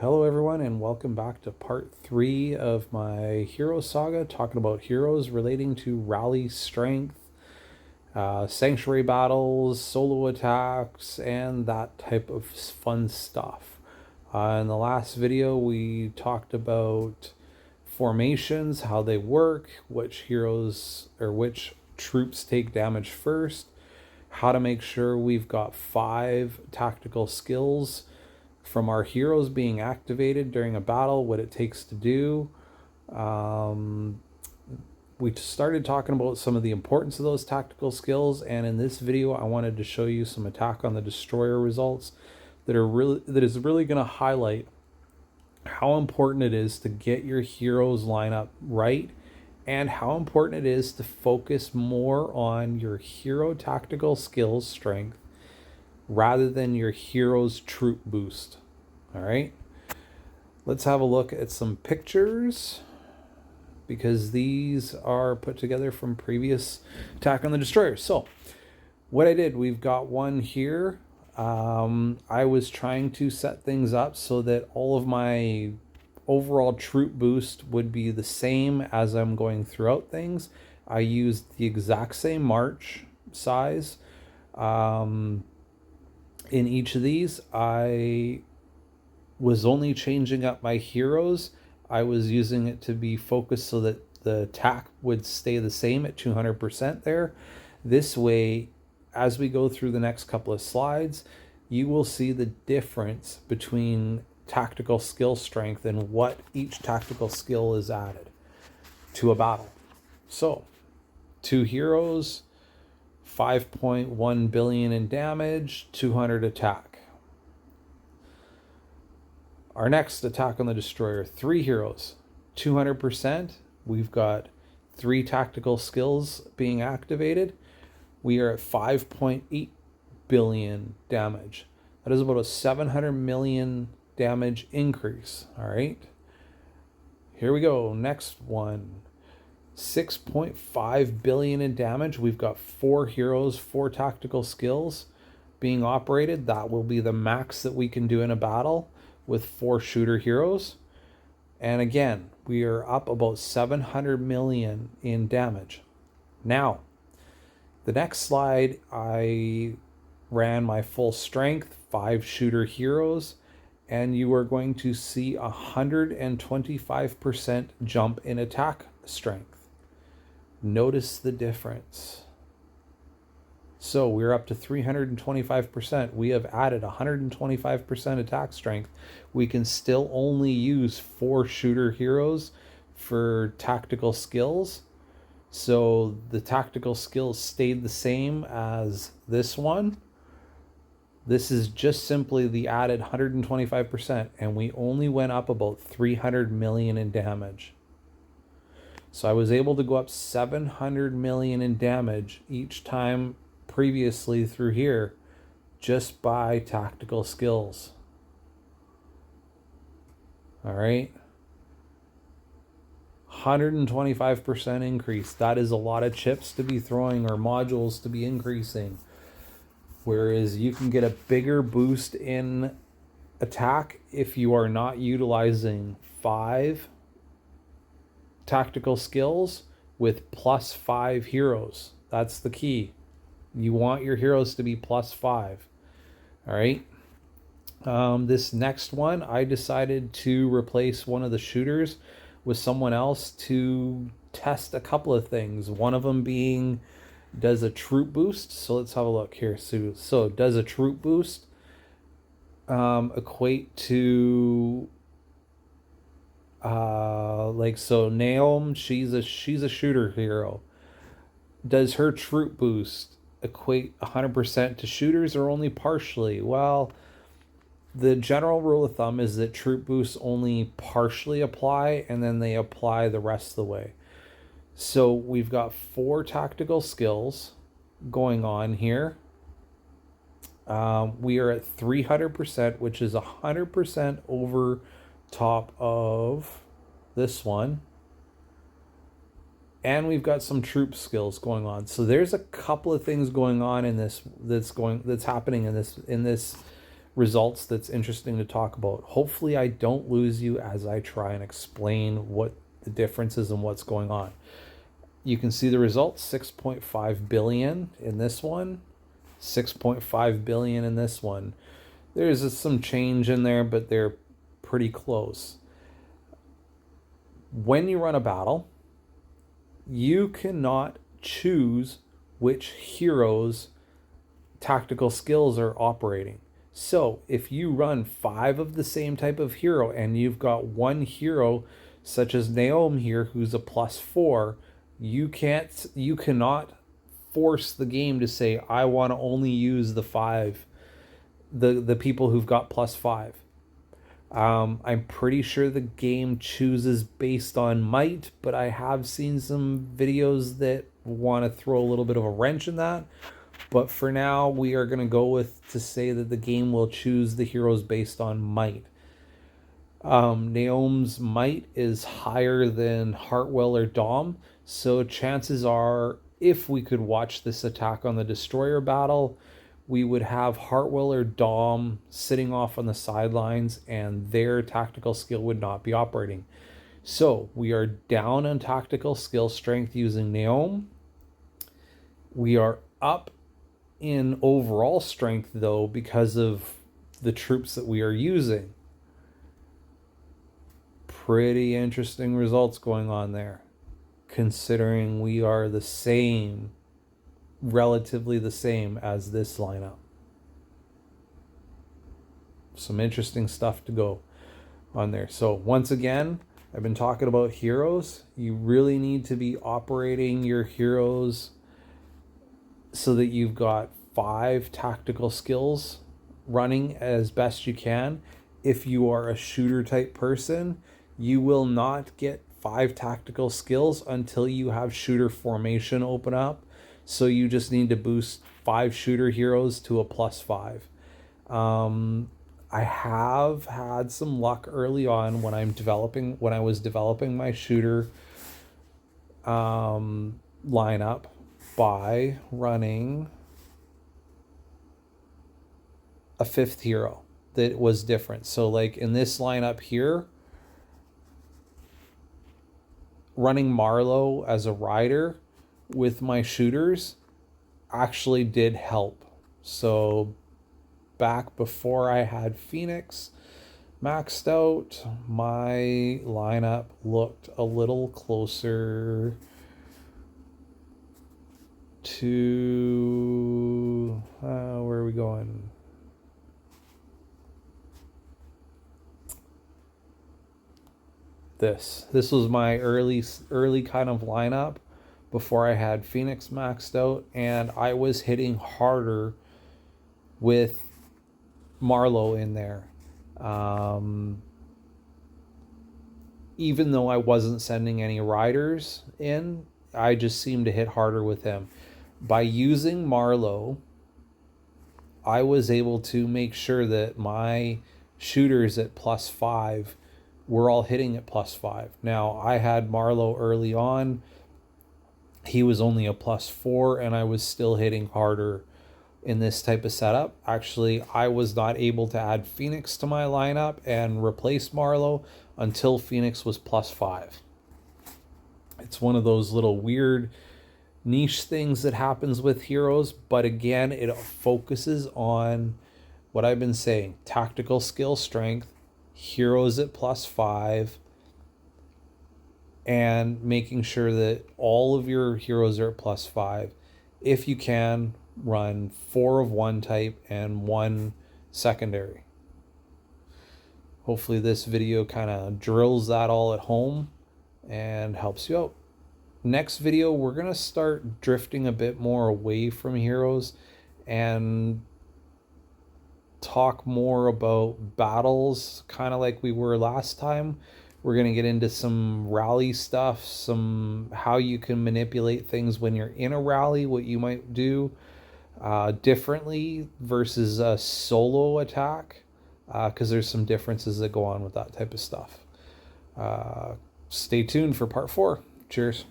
Hello everyone and welcome back to part 3 of my hero saga, talking about heroes relating to rally strength, sanctuary battles, solo attacks, and that type of fun stuff. In the last video we talked about formations, how they work, which heroes or which troops take damage first, how to make sure we've got 5 tactical skills from our heroes being activated during a battle, what it takes to do. We started talking about some of the importance of those tactical skills, and in this video I wanted to show you some Attack on the Destroyer results that is really going to highlight how important it is to get your heroes lineup right, and how important it is to focus more on your hero tactical skills strength rather than your hero's troop boost. All right, let's have a look at some pictures because these are put together from previous Attack on the Destroyer. So what I did, we've got one here. I was trying to set things up so that all of my overall troop boost would be the same as I'm going throughout things. I used the exact same march size. In each of these, I was only changing up my heroes. I was using it to be focused so that the attack would stay the same at 200% there. This way, as we go through the next couple of slides, you will see the difference between tactical skill strength and what each tactical skill is added to a battle. So, 2 heroes, 5.1 billion in damage, 200 attack. Our next Attack on the Destroyer, 3 heroes, 200%. We've got 3 tactical skills being activated. We are at 5.8 billion damage. That is about a 700 million damage increase. All right. Here we go. Next one. 6.5 billion in damage. We've got 4 heroes, 4 tactical skills being operated. That will be the max that we can do in a battle with 4 shooter heroes. And again, we are up about 700 million in damage. Now, the next slide, I ran my full strength, 5 shooter heroes, and you are going to see 125% jump in attack strength. Notice the difference. So we're up to 325%. We have added 125% attack strength. We can still only use 4 shooter heroes for tactical skills. So the tactical skills stayed the same as this one. This is just simply the added 125%, and we only went up about 300 million in damage. So I was able to go up 700 million in damage each time previously through here just by tactical skills. All right. 125% increase. That is a lot of chips to be throwing or modules to be increasing. Whereas you can get a bigger boost in attack if you are not utilizing 5 tactical skills with plus 5 heroes. That's the key. You want your heroes to be plus 5. All right. This next one, I decided to replace one of the shooters with someone else to test a couple of things. One of them being, does a troop boost. So let's have a look here. So does a troop boost equate to so Naomi, she's a shooter hero. Does her troop boost equate 100% to shooters or only partially? Well, the general rule of thumb is that troop boosts only partially apply and then they apply the rest of the way. So we've got 4 tactical skills going on here. We are at 300%, which is 100% over top of this one. And we've got some troop skills going on. So there's a couple of things going on in this that's happening in this results that's interesting to talk about. Hopefully I don't lose you as I try and explain what the difference is and what's going on. You can see the results, 6.5 billion in this one, 6.5 billion in this one. There's some change in there, but they're pretty close. When you run a battle, you cannot choose which heroes' tactical skills are operating. So if you run 5 of the same type of hero and you've got one hero such as Naom here who's a +4, you cannot force the game to say I want to only use the 5, the people who've got +5. I'm pretty sure the game chooses based on might, but I have seen some videos that want to throw a little bit of a wrench in that. But for now, we are going to go with to say that the game will choose the heroes based on might. Naom's might is higher than Hartwell or Dom, so chances are, if we could watch this attack on the Destroyer battle, we would have Hartwell or Dom sitting off on the sidelines and their tactical skill would not be operating. So we are down on tactical skill strength using Naom. We are up in overall strength though because of the troops that we are using. Pretty interesting results going on there, considering we are the same, relatively the same as this lineup. Some interesting stuff to go on there. So once again, I've been talking about heroes. You really need to be operating your heroes so that you've got 5 tactical skills running as best you can. If you are a shooter type person, you will not get 5 tactical skills until you have shooter formation open up. So you just need to boost 5 shooter heroes to a +5. I have had some luck early on when I was developing my shooter lineup by running a 5th hero that was different. So like in this lineup here, running Marlowe as a rider with my shooters actually did help. So back before I had Phoenix maxed out, my lineup looked a little closer to where are we going? This was my early kind of lineup before I had Phoenix maxed out, and I was hitting harder with Marlowe in there. Even though I wasn't sending any riders in, I just seemed to hit harder with him. By using Marlowe, I was able to make sure that my shooters at +5 were all hitting at +5. Now, I had Marlowe early on. He was only a +4, and I was still hitting harder in this type of setup. Actually, I was not able to add Phoenix to my lineup and replace Marlowe until Phoenix was +5. It's one of those little weird niche things that happens with heroes, but again, it focuses on what I've been saying: tactical skill strength, heroes at +5, and making sure that all of your heroes are at +5. If you can, run 4 of one type and 1 secondary. Hopefully this video kind of drills that all at home and helps you out. Next video, we're going to start drifting a bit more away from heroes and talk more about battles, kind of like we were last time. We're going to get into some rally stuff, some how you can manipulate things when you're in a rally, what you might do differently versus a solo attack, because there's some differences that go on with that type of stuff. Stay tuned for part 4. Cheers.